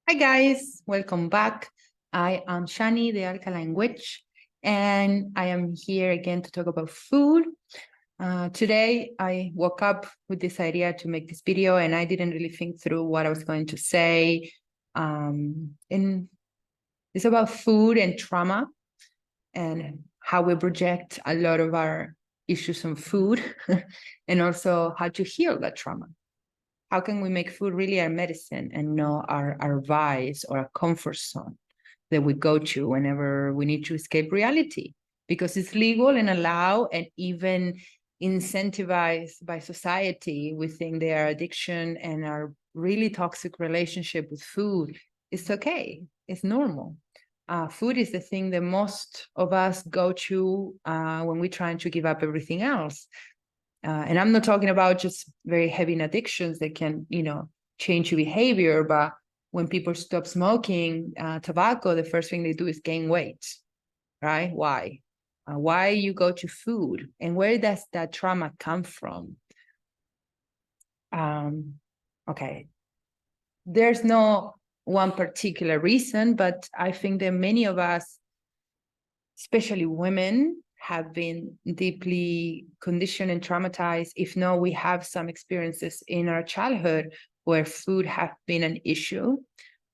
Hi guys, welcome back. I am Shani, the Alkaline Witch, and I am here again to talk about food. Today, I woke up with this idea to make this video, and I didn't really think through what I was going to say. And it's about food and trauma and how we project a lot of our issues on food, and also how to heal that trauma. How can we make food really our medicine and not our vice or a comfort zone that we go to whenever we need to escape reality? Because it's legal and allowed and even incentivized by society. We think their addiction and our really toxic relationship with food is okay. It's normal. Food is the thing that most of us go to when we're trying to give up everything else. And I'm not talking about just very heavy addictions that can, change your behavior, but when people stop smoking tobacco, the first thing they do is gain weight, right? Why? Why you go to food, and where does that trauma come from? Okay, there's no one particular reason, but I think that many of us, especially women, have been deeply conditioned and traumatized. If not, we have some experiences in our childhood where food have been an issue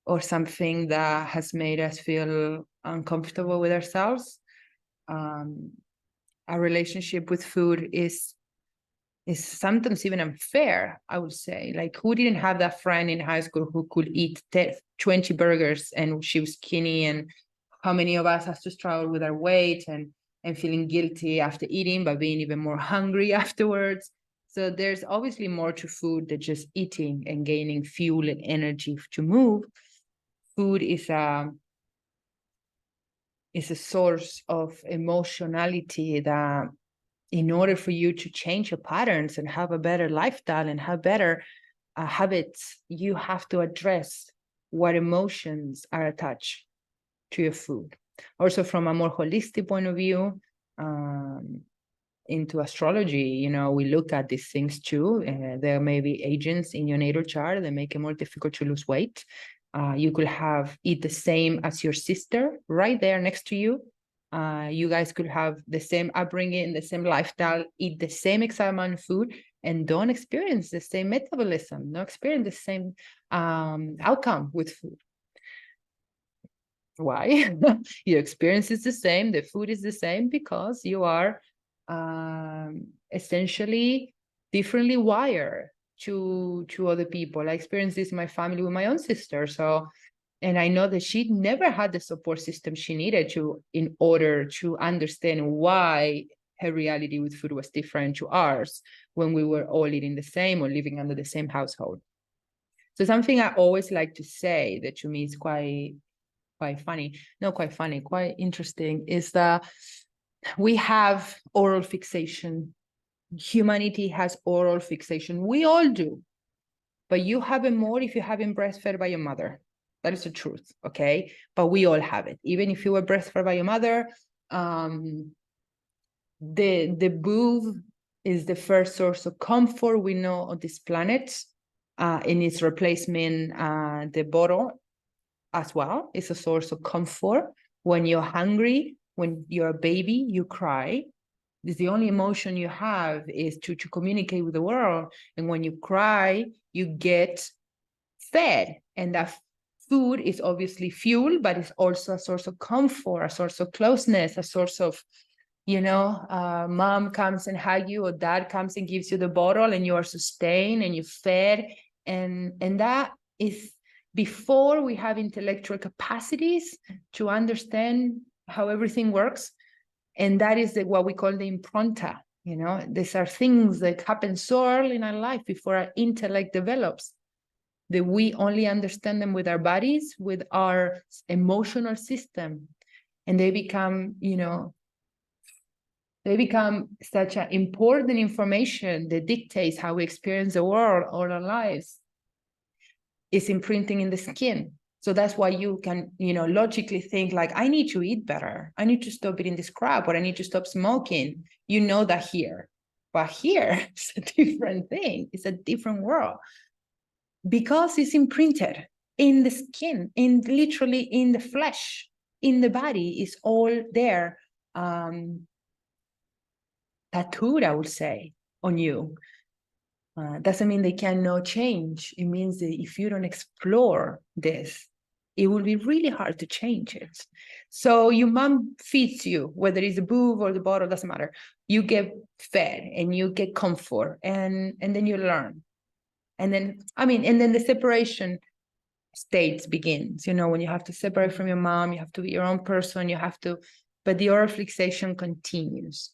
or something that has made us feel uncomfortable with ourselves. Our relationship with food is sometimes even unfair, I would say. Like, who didn't have that friend in high school who could eat 20 burgers and she was skinny? And how many of us have to struggle with our weight and feeling guilty after eating, but being even more hungry afterwards? So there's obviously more to food than just eating and gaining fuel and energy to move. Food is a source of emotionality that, in order for you to change your patterns and have a better lifestyle and have better habits, you have to address what emotions are attached to your food. Also, from a more holistic point of view, into astrology, we look at these things too. There may be agents in your natal chart that make it more difficult to lose weight. You could eat the same as your sister right there next to you. You guys could have the same upbringing, the same lifestyle, eat the same exact amount of food, and don't experience the same metabolism, not experience the same outcome with food. Why? Your experience is the same, the food is the same, because you are essentially differently wired to other people. I experienced this in my family with my own sister. And I know that she never had the support system she needed in order to understand why her reality with food was different to ours when we were all eating the same or living under the same household. So something I always like to say that to me is quite funny, not quite funny, quite interesting, is that we have oral fixation. Humanity has oral fixation. We all do. But you have it more if you have been breastfed by your mother. That is the truth, okay? But we all have it. Even if you were breastfed by your mother, the boob is the first source of comfort we know on this planet. In its replacement, the bottle as well is a source of comfort. When you're hungry, when you're a baby, you cry. It's the only emotion you have is to communicate with the world. And when you cry, you get fed. And that food is obviously fuel, but it's also a source of comfort, a source of closeness, a source of, mom comes and hugs you, or dad comes and gives you the bottle, and you are sustained and you're fed. And that is before we have intellectual capacities to understand how everything works. And that is what we call the impronta. These are things that happen so early in our life before our intellect develops, that we only understand them with our bodies, with our emotional system. And they become, such an important information that dictates how we experience the world all our lives. It's imprinting in the skin. So that's why you can, logically think like, I need to eat better. I need to stop eating this crap, or I need to stop smoking. You know that here. But here, it's a different thing. It's a different world. Because it's imprinted. in the skin, literally in the flesh, in the body, is all there, tattooed, I would say, on you. Doesn't mean they cannot change. It means that if you don't explore this, it will be really hard to change it. So your mom feeds you, whether it's a boob or the bottle, doesn't matter. You get fed and you get comfort, and then you learn. And then, and then the separation stage begins, when you have to separate from your mom, you have to be your own person, but the oral fixation continues.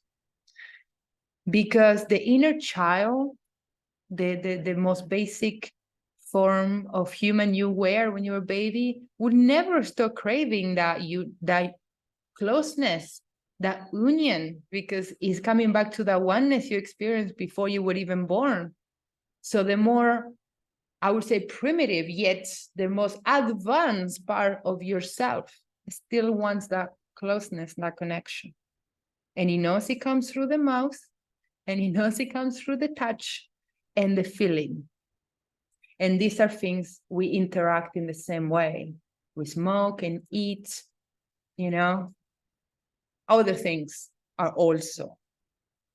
Because the inner child, the most basic form of human you were when you were a baby, would never stop craving that closeness, that union, because it's coming back to that oneness you experienced before you were even born. So the more, I would say, primitive, yet the most advanced part of yourself still wants that closeness, that connection. And he knows it comes through the mouth, and he knows it comes through the touch and the feeling. And these are things we interact in the same way. We smoke and eat, Other things are also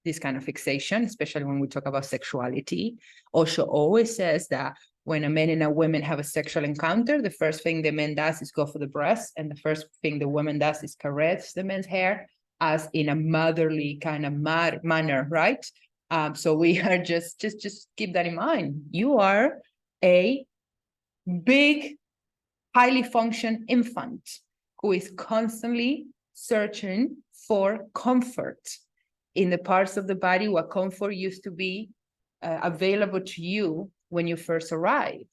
this kind of fixation, especially when we talk about sexuality. Osho always says that when a man and a woman have a sexual encounter, the first thing the man does is go for the breast, and the first thing the woman does is caress the man's hair, as in a motherly kind of manner, right? So we are just keep that in mind. You are a big, highly functioning infant who is constantly searching for comfort in the parts of the body where comfort used to be available to you when you first arrived.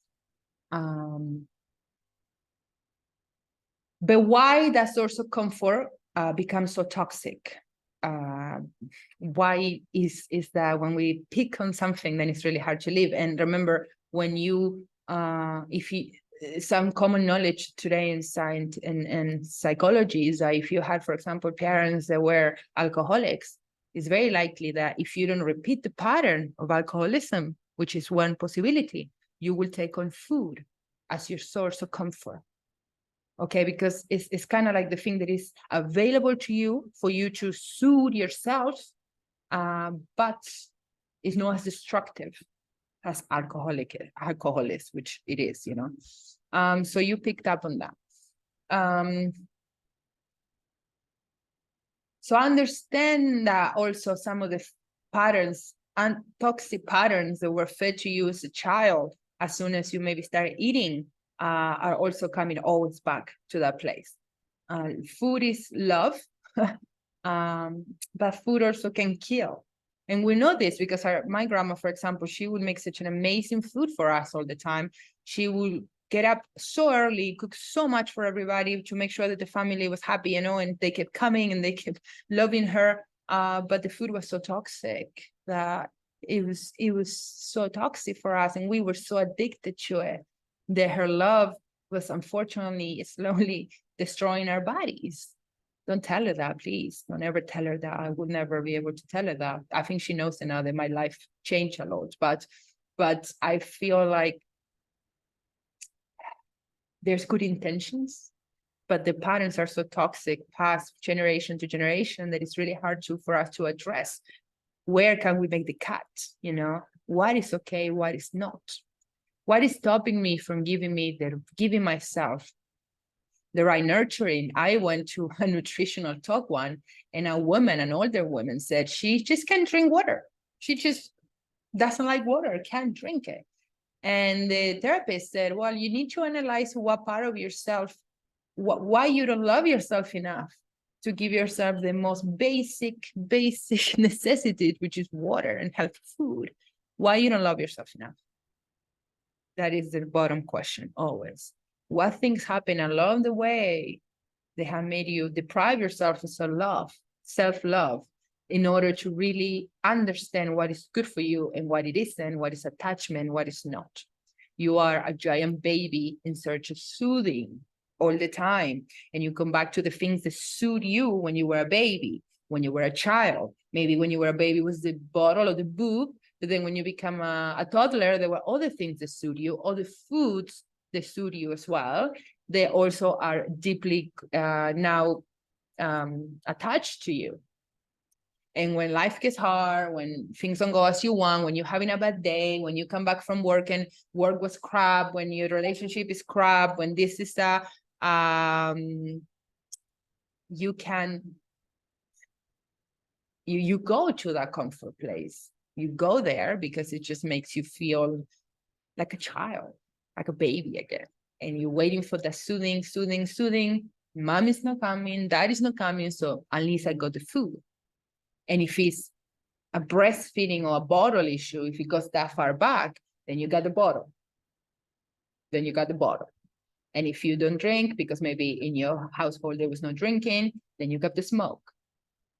But why that source of comfort becomes so toxic? Why is that when we pick on something, then it's really hard to live? And remember, when you, some common knowledge today in science and psychology is that if you had, for example, parents that were alcoholics, it's very likely that if you don't repeat the pattern of alcoholism, which is one possibility, you will take on food as your source of comfort. Okay, because it's kind of like the thing that is available to you for you to soothe yourself, but it's not as destructive as alcoholism, which it is, So you picked up on that. So understand that also some of the patterns and toxic patterns that were fed to you as a child, as soon as you maybe started eating, are also coming always back to that place. Food is love, but food also can kill. And we know this because my grandma, for example, she would make such an amazing food for us all the time. She would get up so early, cook so much for everybody to make sure that the family was happy, and they kept coming and they kept loving her. But the food was so toxic that it was so toxic for us, and we were so addicted to it that her love was unfortunately slowly destroying our bodies. Don't tell her that, please. Don't ever tell her that. I would never be able to tell her that. I think she knows now that my life changed a lot, but I feel like there's good intentions, but the patterns are so toxic, past generation to generation, that it's really hard for us to address. Where can we make the cut? What is okay, what is not? What is stopping me from giving myself the right nurturing? I went to a nutritional talk one, and an older woman said she just can't drink water. She just doesn't like water, can't drink it. And the therapist said, well, you need to analyze what part of yourself, why you don't love yourself enough to give yourself the most basic necessity, which is water and healthy food. Why you don't love yourself enough? That is the bottom question always. What things happen along the way that have made you deprive yourself of self-love, in order to really understand what is good for you and what it isn't, what is attachment, what is not. You are a giant baby in search of soothing all the time. And you come back to the things that soothe you when you were a baby, when you were a child. Maybe when you were a baby was the bottle or the boob, but then when you become a toddler, there were other things that soothe you, other foods they suit you as well. They also are deeply now attached to you. And when life gets hard, when things don't go as you want, when you're having a bad day, when you come back from work and work was crap, when your relationship is crap, when this is you can, you go to that comfort place. You go there because it just makes you feel like a child, like a baby again. And you're waiting for the soothing, soothing, soothing. Mom is not coming, dad is not coming, so at least I got the food. And if it's a breastfeeding or a bottle issue, if it goes that far back, then you got the bottle. Then you got the bottle. And if you don't drink, because maybe in your household there was no drinking, then you got the smoke.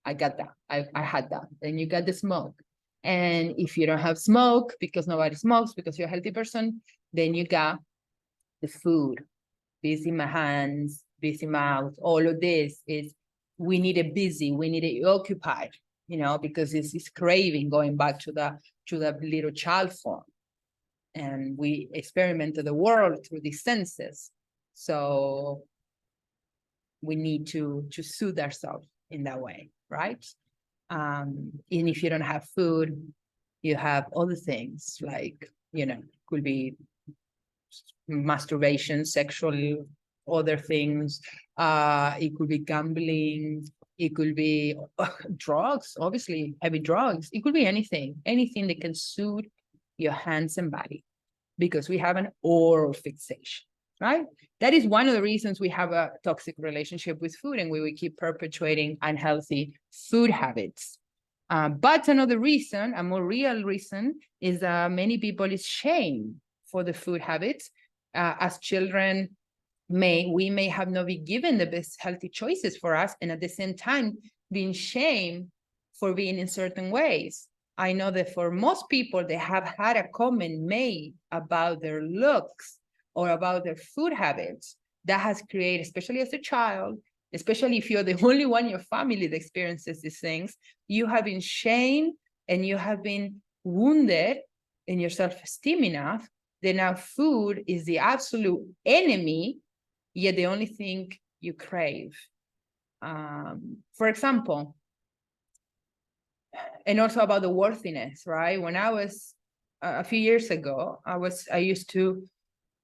I got that. I had that. Then you got the smoke. And if you don't have smoke, because nobody smokes, because you're a healthy person, then you got the food. Busy my hands, busy mouth. All of this is, we need it busy. We need it occupied, you know, because it's craving, going back to the little child form. And we experimented the world through these senses. So we need to soothe ourselves in that way, right? And if you don't have food, you have other things like, you know, could be masturbation, sexual, other things. It could be gambling. It could be drugs, obviously, heavy drugs. It could be anything that can soothe your hands and body, because we have an oral fixation, right? That is one of the reasons we have a toxic relationship with food, and we will keep perpetuating unhealthy food habits. But another reason, a more real reason, is many people is shame for the food habits. As children, we may have not been given the best healthy choices for us, and at the same time being shamed for being in certain ways. I know that for most people, they have had a comment made about their looks or about their food habits that has created, especially as a child, especially if you're the only one in your family that experiences these things, you have been shamed and you have been wounded in your self-esteem enough that now food is the absolute enemy, yet the only thing you crave. For example, and also about the worthiness, right? When I was a few years ago, I used to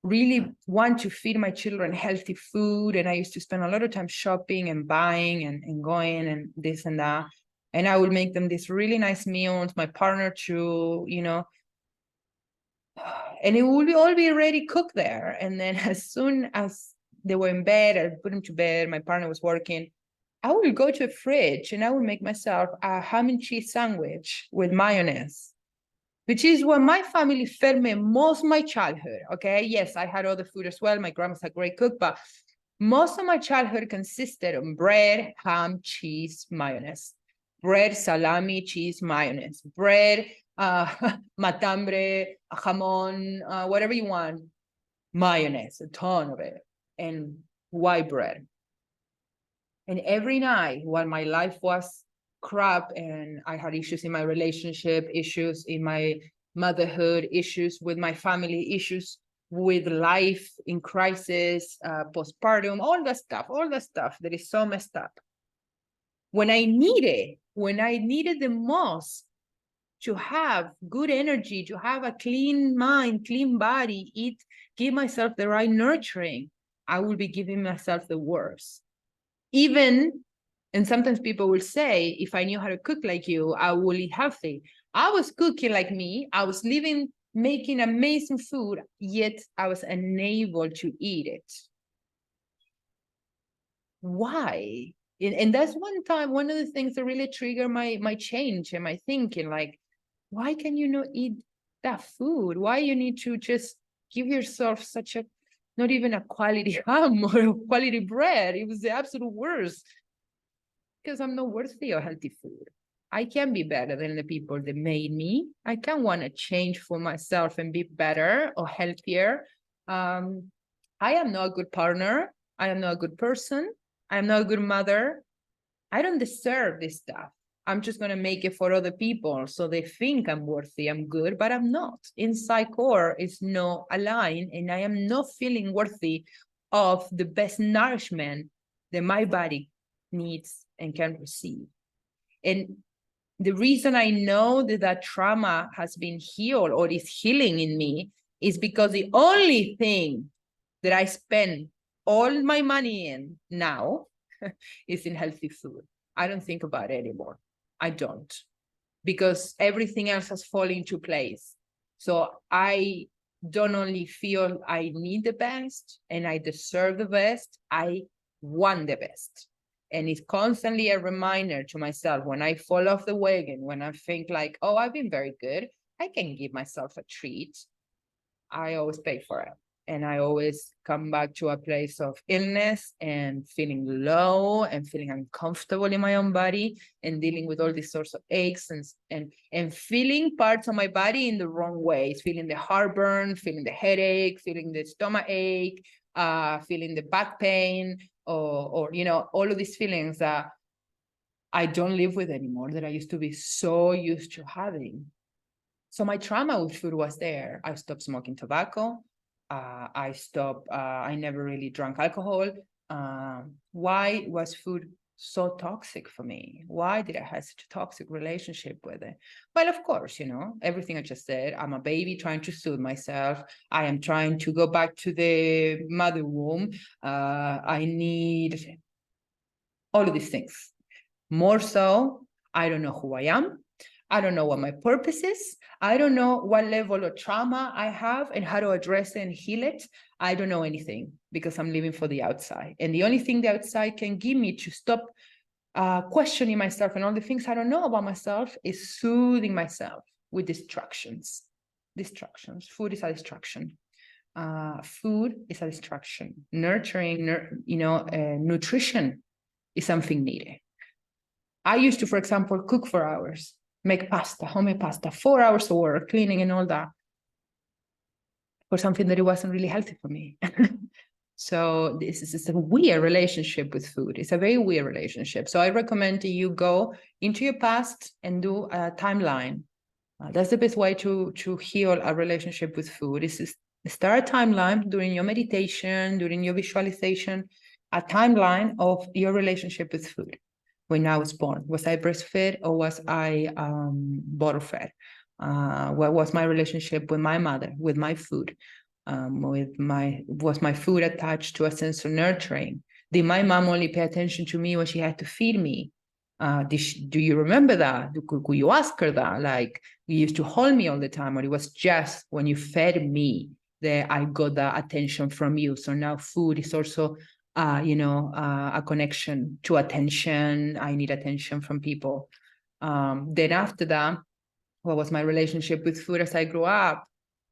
really want to feed my children healthy food, and I used to spend a lot of time shopping and buying and going and this and that. And I would make them these really nice meals, my partner too, you know, and it would all be already cooked there. And then as soon as they were in bed, I put them to bed, my partner was working, I would go to the fridge and I would make myself a ham and cheese sandwich with mayonnaise, which is what my family fed me most of my childhood, okay? Yes, I had other food as well. My grandma's a great cook, but most of my childhood consisted of bread, ham, cheese, mayonnaise. Bread, salami, cheese, mayonnaise. Bread, matambre, jamon, whatever you want, mayonnaise, a ton of it, and white bread. And every night while my life was crap and I had issues in my relationship, issues in my motherhood, issues with my family, issues with life in crisis, postpartum, all that stuff that is so messed up. When I needed the most to have good energy, to have a clean mind, clean body, eat, give myself the right nurturing, I will be giving myself the worst. Even, and sometimes people will say, if I knew how to cook like you, I will eat healthy. I was cooking like me. I was living, making amazing food, yet I was unable to eat it. Why? And that's one of the things that really triggered my change and my thinking, like, why can you not eat that food? Why you need to just give yourself such a, not even a quality ham or a quality bread? It was the absolute worst. Because I'm not worthy of healthy food. I can be better than the people that made me. I can want to change for myself and be better or healthier. I am not a good partner. I am not a good person. I am not a good mother. I don't deserve this stuff. I'm just going to make it for other people. So they think I'm worthy, I'm good, but I'm not. Inside core is not aligned, and I am not feeling worthy of the best nourishment that my body needs and can receive. And the reason I know that that trauma has been healed or is healing in me is because the only thing that I spend all my money in now is in healthy food. I don't think about it anymore. I don't, because everything else has fallen into place. So I don't only feel I need the best and I deserve the best, I want the best. And it's constantly a reminder to myself when I fall off the wagon, when I think like, oh, I've been very good, I can give myself a treat. I always pay for it. And I always come back to a place of illness and feeling low and feeling uncomfortable in my own body and dealing with all these sorts of aches and feeling parts of my body in the wrong ways, feeling the heartburn, feeling the headache, feeling the stomach ache, feeling the back pain, or you know, all of these feelings that I don't live with anymore, that I used to be so used to having. So my trauma with food was there. I stopped smoking tobacco. I never really drank alcohol. Why was food so toxic for me? Why did I have such a toxic relationship with it? Well, of course, you know, everything I just said. I'm a baby trying to soothe myself. I am trying to go back to the mother womb. I need all of these things. More so, I don't know who I am. I don't know what my purpose is. I don't know what level of trauma I have and how to address it and heal it. I don't know anything because I'm living for the outside. And the only thing the outside can give me to stop questioning myself and all the things I don't know about myself is soothing myself with distractions. Distractions. Food is a distraction. Food is a distraction. Nurturing, nutrition is something needed. I used to, for example, cook for hours, make pasta, homemade pasta, 4 hours of work, cleaning and all that, for something that it wasn't really healthy for me. So this is a weird relationship with food. It's a very weird relationship. So I recommend that you go into your past and do a timeline. That's the best way to heal a relationship with food, is to start a timeline during your meditation, during your visualization, a timeline of your relationship with food. When I was born, was I breastfed or was I bottle fed? What was my relationship with my mother, with my food? Was my food attached to a sense of nurturing? Did my mom only pay attention to me when she had to feed me? Do you remember that? Could you ask her that? Like, you used to hold me all the time, or it was just when you fed me that I got the attention from you? So now food is also a connection to attention. I need attention from people. Then after that, what was my relationship with food as I grew up?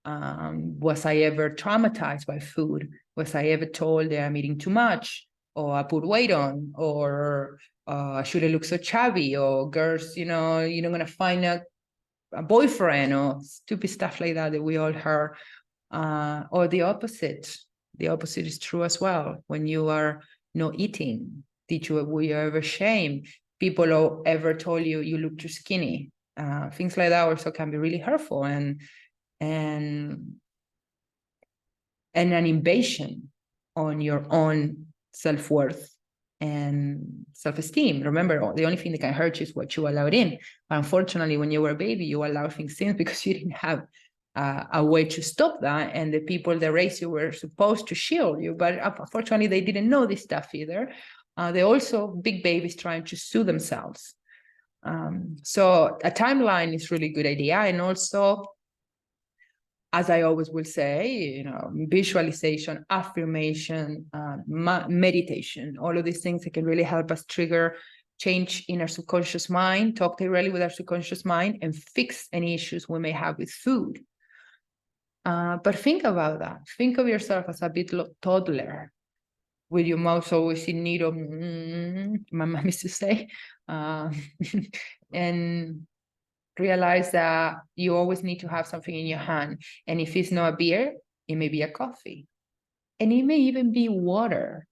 Was I ever traumatized by food? Was I ever told that I'm eating too much, or I put weight on, or should I look so chubby, or girls, you're not gonna find a boyfriend, or stupid stuff like that we all heard, or the opposite. The opposite is true as well. When you are not eating, were you ever shamed? People ever told you look too skinny? Things like that also can be really hurtful and an invasion on your own self-worth and self-esteem. Remember, the only thing that can hurt you is what you allowed in. But unfortunately, when you were a baby, you allowed things in because you didn't have a way to stop that, and the people that raised you were supposed to shield you, but unfortunately they didn't know this stuff either. They're also big babies trying to soothe themselves. So a timeline is really good idea. And also, as I always will say, visualization, affirmation, meditation, all of these things that can really help us trigger change in our subconscious mind, talk directly with our subconscious mind, and fix any issues we may have with food. But think about that. Think of yourself as a bit toddler with your mouth always in need of, my mom used to say, and realize that you always need to have something in your hand. And if it's not a beer, it may be a coffee. And it may even be water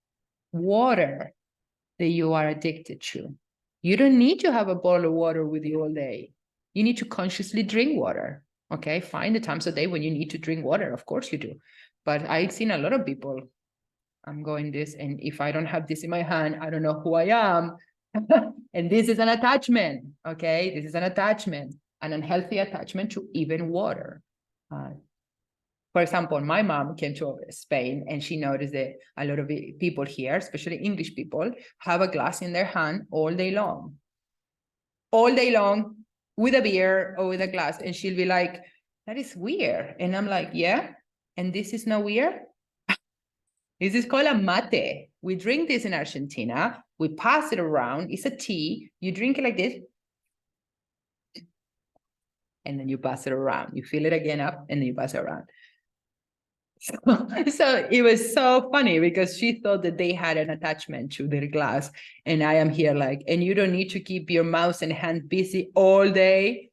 that you are addicted to. You don't need to have a bottle of water with you all day. You need to consciously drink water. Okay, find the times of day when you need to drink water. Of course you do. But I've seen a lot of people, I'm going this, and if I don't have this in my hand, I don't know who I am. And this is an attachment. Okay, this is an attachment, an unhealthy attachment to even water. For example, my mom came to Spain and she noticed that a lot of people here, especially English people, have a glass in their hand all day long with a beer or with a glass. And she'll be like, that is weird. And I'm like, yeah. And this is not weird. This is called a mate. We drink this in Argentina. We pass it around. It's a tea. You drink it like this. And then you pass it around. You fill it again up and then you pass it around. So it was so funny because she thought that they had an attachment to their glass. And I am here like, and you don't need to keep your mouse and hand busy all day.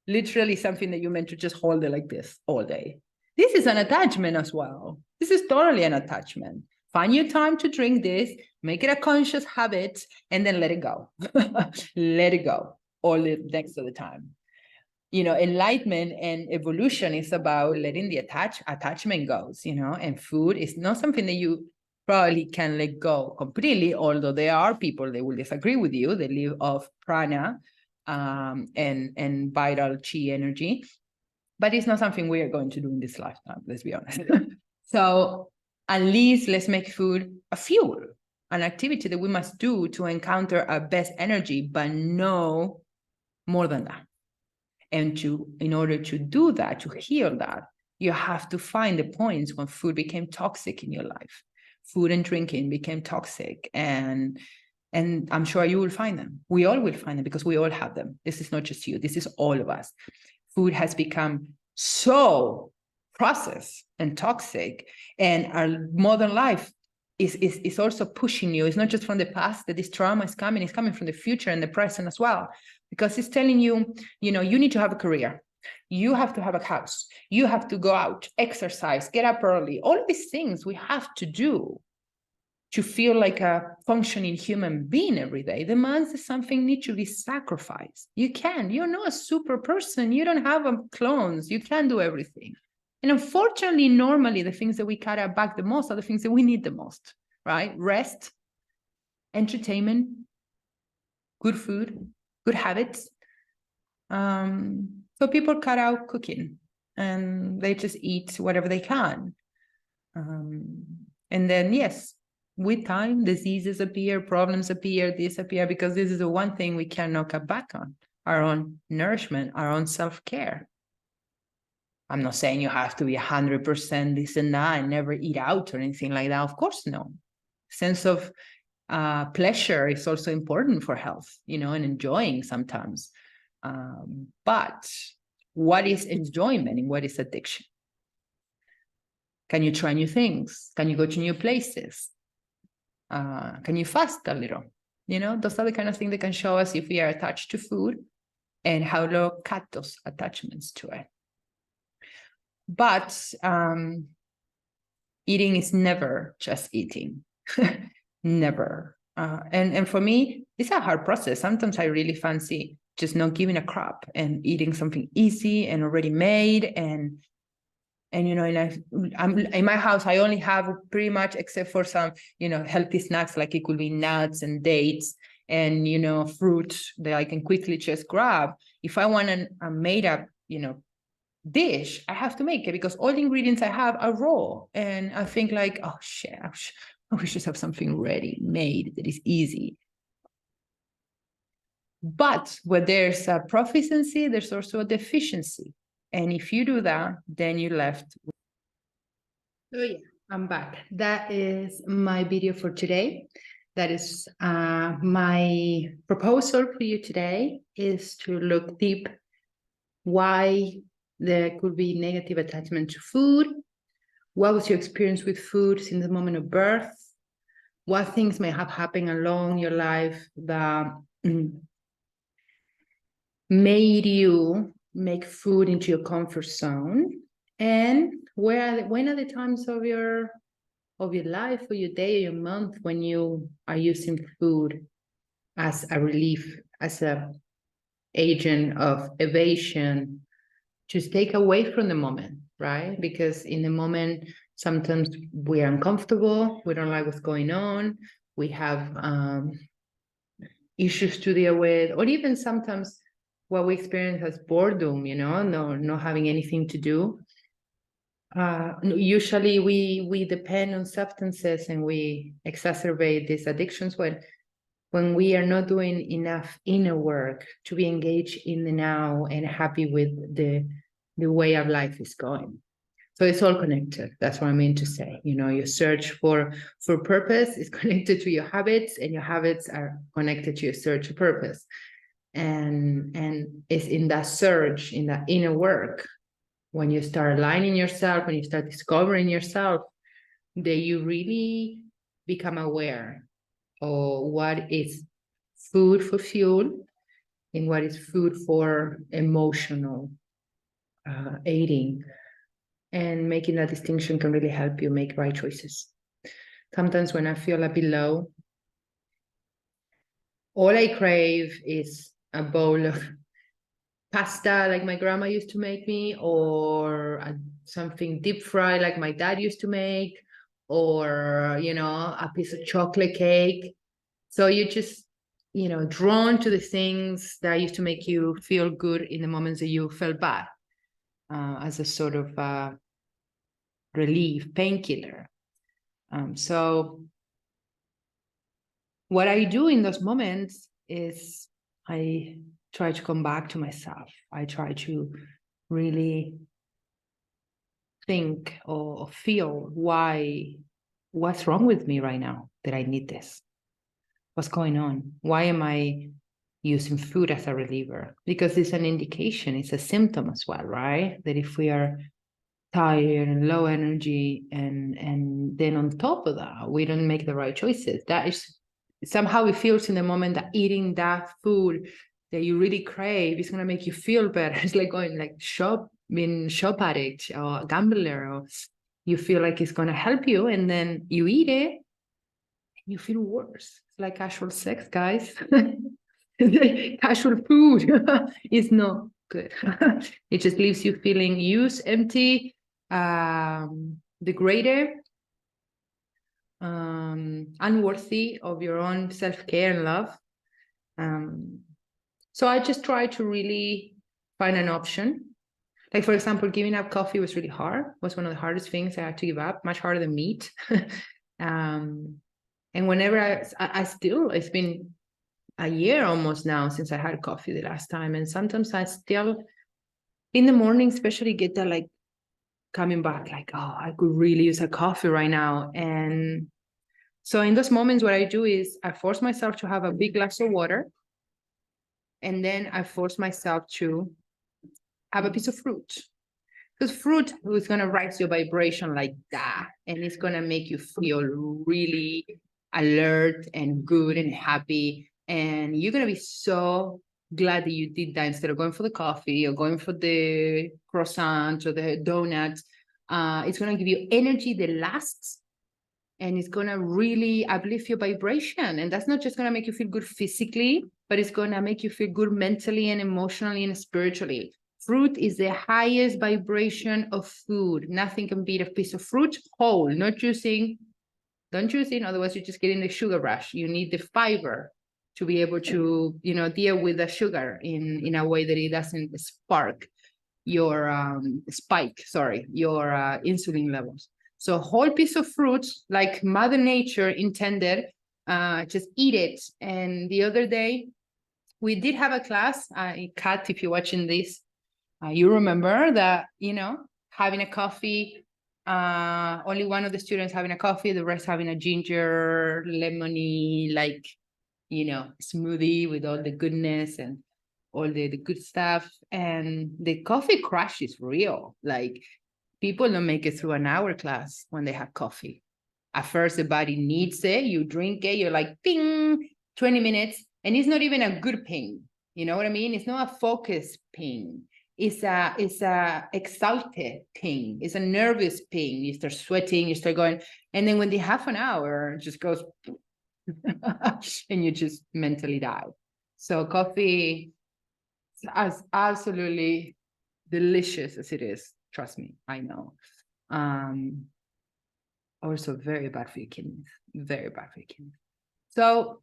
Literally something that you meant to just hold it like this all day. This is an attachment as well. This is totally an attachment. Find your time to drink this, make it a conscious habit, and then let it go. Let it go all the next of the time. You know, enlightenment and evolution is about letting the attachment goes, you know, and food is not something that you probably can let go completely, although there are people that will disagree with you. They live off prana and vital chi energy, but it's not something we are going to do in this lifetime, let's be honest. So at least let's make food a fuel, an activity that we must do to encounter our best energy, but no more than that. And in order to do that, to heal that, you have to find the points when food became toxic in your life. Food and drinking became toxic, and I'm sure you will find them. We all will find them because we all have them. This is not just you. This is all of us. Food has become so processed and toxic, and our modern life is also pushing you. It's not just from the past that this trauma is coming. It's coming from the future and the present as well. Because it's telling you, you know, you need to have a career. You have to have a house. You have to go out, exercise, get up early. All of these things we have to do to feel like a functioning human being every day demands that something needs to be sacrificed. You're not a super person. You don't have clones. You can't do everything. And unfortunately, normally the things that we cut back the most are the things that we need the most, right? Rest, entertainment, good food, good habits. So people cut out cooking and they just eat whatever they can. And then, yes, with time, diseases appear, problems appear, disappear, because this is the one thing we cannot cut back on, our own nourishment, our own self-care. I'm not saying you have to be 100% this and that and never eat out or anything like that. Of course, no. Sense of pleasure is also important for health, you know, and enjoying sometimes. But what is enjoyment and what is addiction? Can you try new things? Can you go to new places? Can you fast a little? You know, those are the kind of things that can show us if we are attached to food and how to cut those attachments to it. But eating is never just eating. Never. And for me, it's a hard process. Sometimes I really fancy just not giving a crap and eating something easy and already made. And you know, I'm in my house, I only have pretty much, except for some, you know, healthy snacks, like it could be nuts and dates and, you know, fruit that I can quickly just grab. If I want a made up, you know, dish, I have to make it because all the ingredients I have are raw. And I think like, oh shit, we should have something ready made that is easy. But where there's a proficiency, there's also a deficiency. And if you do that, then you're left. So yeah, I'm back. That is my video for today. That is my proposal for you today is to look deep why there could be negative attachment to food. What was your experience with food since the moment of birth? What things may have happened along your life that made you make food into your comfort zone? And when are the times of your life or your day or your month when you are using food as a relief, as a agent of evasion, to take away from the moment, right? Because in the moment, sometimes we're uncomfortable, we don't like what's going on, we have issues to deal with, or even sometimes what we experience as boredom, not having anything to do. Usually we depend on substances and we exacerbate these addictions when we are not doing enough inner work to be engaged in the now and happy with the way our life is going. So it's all connected. That's what I mean to say. Your search for purpose is connected to your habits, and your habits are connected to your search for purpose. And it's in that search, in that inner work, when you start aligning yourself, when you start discovering yourself, that you really become aware of what is food for fuel and what is food for emotional aiding. And making that distinction can really help you make right choices. Sometimes when I feel a bit low, all I crave is a bowl of pasta like my grandma used to make me, or something deep fried like my dad used to make, or a piece of chocolate cake. So you just drawn to the things that used to make you feel good in the moments that you felt bad, as a sort of relief, painkiller. So what I do in those moments is I try to come back to myself. I try to really think or feel what's wrong with me right now that I need this. What's going on? Why am I using food as a reliever? Because it's an indication, it's a symptom as well, right? That if we are tired and low energy, and then on top of that, we don't make the right choices. That is somehow it feels in the moment that eating that food that you really crave is going to make you feel better. It's like going like being shop addict or gambler, or you feel like it's going to help you, and then you eat it and you feel worse. It's like casual sex, guys. Casual food is not good. It just leaves you feeling used, empty, degraded, unworthy of your own self-care and love. So I just try to really find an option. Like, for example, giving up coffee was really hard. It was one of the hardest things I had to give up, much harder than meat. And whenever I still, it's been a year almost now since I had coffee the last time. And sometimes I still, in the morning, especially, get that like coming back, like, oh, I could really use a coffee right now. And so in those moments, what I do is I force myself to have a big glass of water. And then I force myself to have a piece of fruit. Because fruit is going to raise your vibration like that. And it's going to make you feel really alert and good and happy. And you're going to be so glad that you did that instead of going for the coffee or going for the croissant or the donut. It's going to give you energy that lasts, and it's going to really uplift your vibration. And that's not just going to make you feel good physically, but it's going to make you feel good mentally and emotionally and spiritually. Fruit is the highest vibration of food. Nothing can beat a piece of fruit whole, not juicing. Don't juice in, otherwise you're just getting the sugar rush. You need the fiber to be able to, deal with the sugar in a way that it doesn't spark your your insulin levels. So a whole piece of fruit, like Mother Nature intended, just eat it. And the other day, we did have a class, Kat, if you're watching this, you remember that, having a coffee, only one of the students having a coffee, the rest having a ginger, lemony, like, smoothie with all the goodness and all the good stuff. And the coffee crash is real. Like, people don't make it through an hour class when they have coffee. At first, the body needs it. You drink it, you're like, ping, 20 minutes. And it's not even a good ping. You know what I mean? It's not a focused ping. It's a exalted ping. It's a nervous ping. You start sweating, you start going. And then when the half an hour just goes, and you just mentally die. So coffee, as absolutely delicious as it is, trust me, I know. Also very bad for your kidneys, very bad for your kidneys. So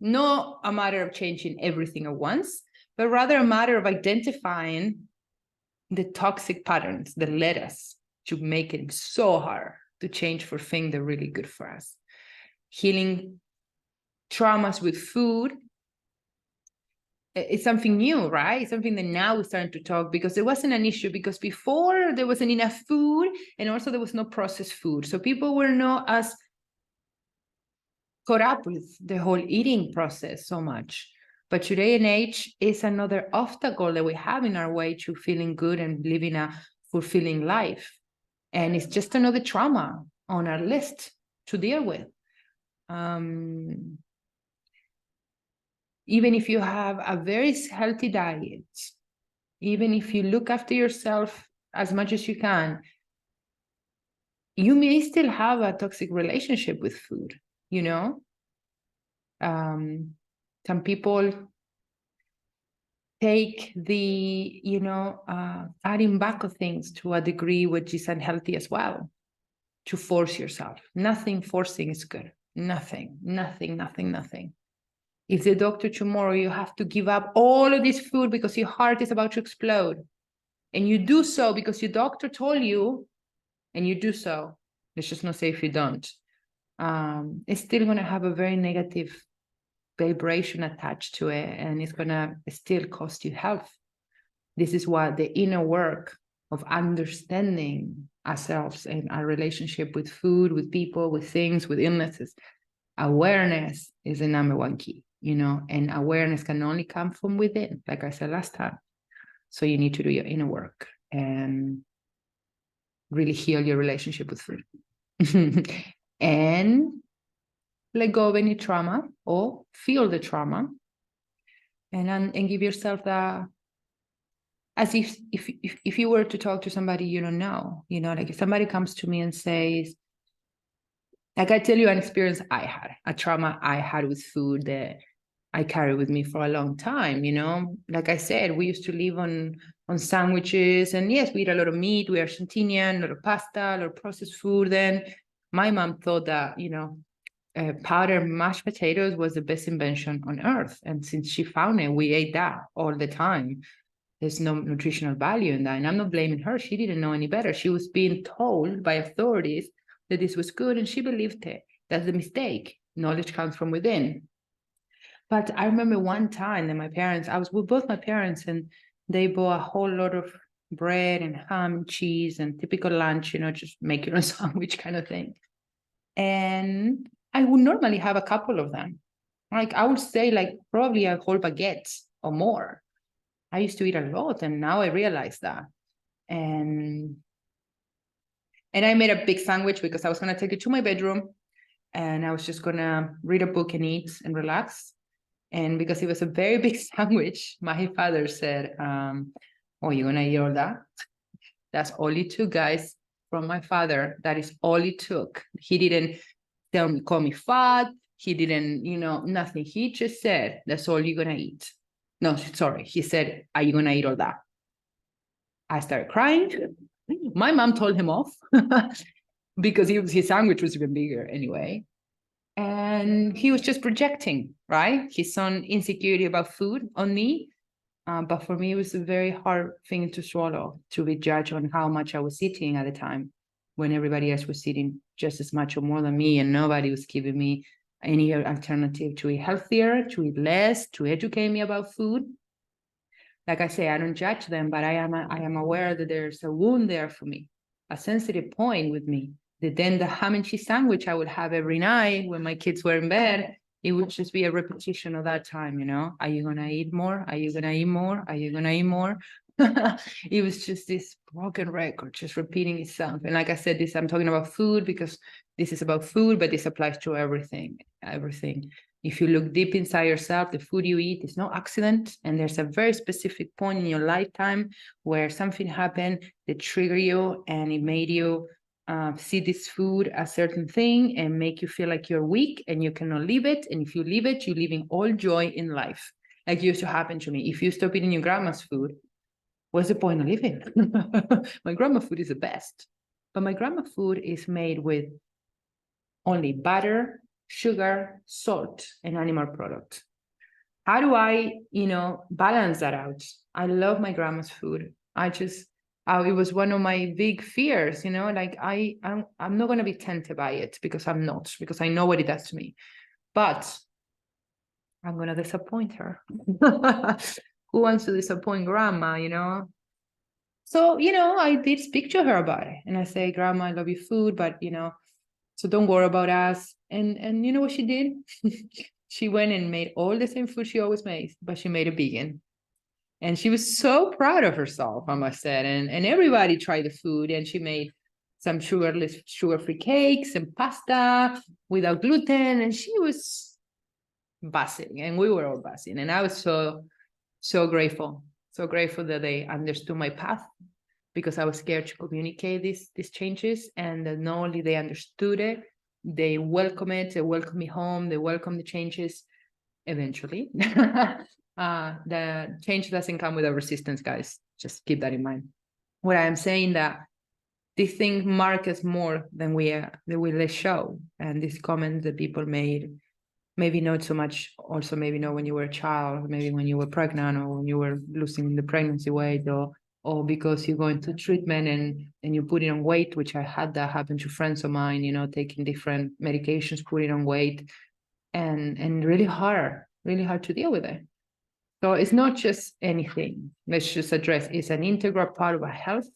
not a matter of changing everything at once, but rather a matter of identifying the toxic patterns that led us to make it so hard to change for things that are really good for us. Healing traumas with food, it's something new, right? It's something that now we're starting to talk, because there wasn't an issue, because before there wasn't enough food, and also there was no processed food. So people were not as caught up with the whole eating process so much. But today and age is another obstacle that we have in our way to feeling good and living a fulfilling life. And it's just another trauma on our list to deal with. Even if you have a very healthy diet, even if you look after yourself as much as you can, you may still have a toxic relationship with food, you know? Some people take the, adding back of things to a degree which is unhealthy as well, to force yourself. Nothing forcing is good. Nothing. If the doctor tomorrow, you have to give up all of this food because your heart is about to explode, and you do so because your doctor told you, and you do so, let's just not say if you don't, it's still going to have a very negative vibration attached to it, and it's going to still cost you health. This is why the inner work of understanding ourselves and our relationship with food, with people, with things, with illnesses, awareness is the number one key, and awareness can only come from within, like I said last time. So you need to do your inner work and really heal your relationship with food. And let go of any trauma, or feel the trauma, and give yourself the, as if you were to talk to somebody you don't know, like if somebody comes to me and says, like I tell you an experience I had, a trauma I had with food that I carry with me for a long time, like I said, we used to live on sandwiches, and yes, we eat a lot of meat, we're Argentinian, a lot of pasta, a lot of processed food. Then my mom thought that, powdered mashed potatoes was the best invention on earth. And since she found it, we ate that all the time. There's no nutritional value in that. And I'm not blaming her. She didn't know any better. She was being told by authorities that this was good, and she believed it. That's the mistake. Knowledge comes from within. But I remember one time that I was with both my parents, and they bought a whole lot of bread and ham and cheese and typical lunch, just make your own sandwich kind of thing. And I would normally have a couple of them. Like I would say like probably a whole baguette or more. I used to eat a lot, and now I realize that. And I made a big sandwich because I was going to take it to my bedroom, and I was just going to read a book and eat and relax. And because it was a very big sandwich, my father said, oh, you're going to eat all that? That's all it took, guys, from my father. That is all it took. He didn't call me fat. He didn't, nothing. He just said, that's all you're going to eat. No, sorry. He said, are you going to eat all that? I started crying. My mom told him off because his sandwich was even bigger anyway. And he was just projecting, right? His own insecurity about food on me. But for me, it was a very hard thing to swallow, to be judged on how much I was eating at the time, when everybody else was eating just as much or more than me, and nobody was giving me any alternative to eat healthier, to eat less, to educate me about food. Like I say, I don't judge them, but I am aware that there's a wound there for me, a sensitive point with me. That then the ham and cheese sandwich I would have every night when my kids were in bed, it would just be a repetition of that time, Are you going to eat more? Are you going to eat more? Are you going to eat more? It was just this broken record, just repeating itself. And like I said, I'm talking about food because this is about food, but this applies to everything. If you look deep inside yourself, the food you eat is no accident. And there's a very specific point in your lifetime where something happened that triggered you, and it made you see this food a certain thing and make you feel like you're weak and you cannot leave it. And if you leave it, you're leaving all joy in life. Like used to happen to me. If you stop eating your grandma's food, what's the point of living? My grandma food is the best. But my grandma food is made with only butter, sugar, salt, and animal product. How do I, balance that out? I love my grandma's food. It was one of my big fears, like I'm not going to be tempted by it because I'm not, because I know what it does to me. But I'm going to disappoint her. Who wants to disappoint grandma, So, I did speak to her about it. And I say, Grandma, I love your food, but, so don't worry about us. And you know what she did? She went and made all the same food she always makes, but she made it vegan. And she was so proud of herself, I must say. And everybody tried the food, and she made some sugar-free cakes and pasta without gluten. And she was buzzing, and we were all buzzing. And I was so grateful that they understood my path, because I was scared to communicate these changes. And not only they understood it, they welcome it, they welcome me home, they welcome the changes eventually. The change doesn't come without resistance, guys. Just keep that in mind. What I am saying that this thing mark us more than we let show. And these comments that people made, maybe not so much, also maybe not when you were a child, maybe when you were pregnant, or when you were losing the pregnancy weight, or because you're going to treatment and you're putting on weight, which I had that happen to friends of mine, taking different medications, putting on weight, and really hard to deal with it. So it's not just anything. Let's just address it's an integral part of our health,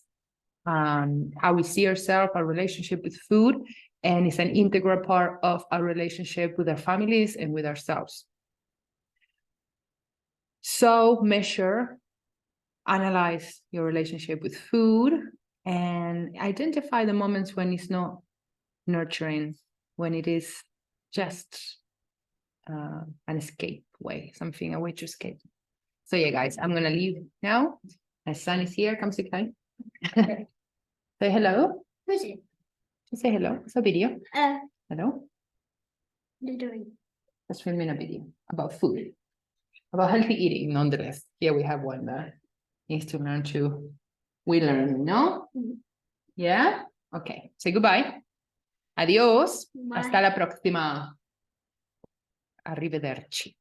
how we see ourselves, our relationship with food, and it's an integral part of our relationship with our families and with ourselves. So measure, analyze your relationship with food, and identify the moments when it's not nurturing, when it is just an escape way, something, a way to escape. So yeah, guys, I'm gonna leave now. My son is here. Come say hi. Say hello. Who's it? Say hello. It's a video. Hello. What are you doing? Just filming a video about food, about healthy eating. Nonetheless, here we have one that needs to learn to. We learn, no? Mm-hmm. Yeah. Okay. Say goodbye. Adios. Bye. Hasta la próxima. Arrivederci.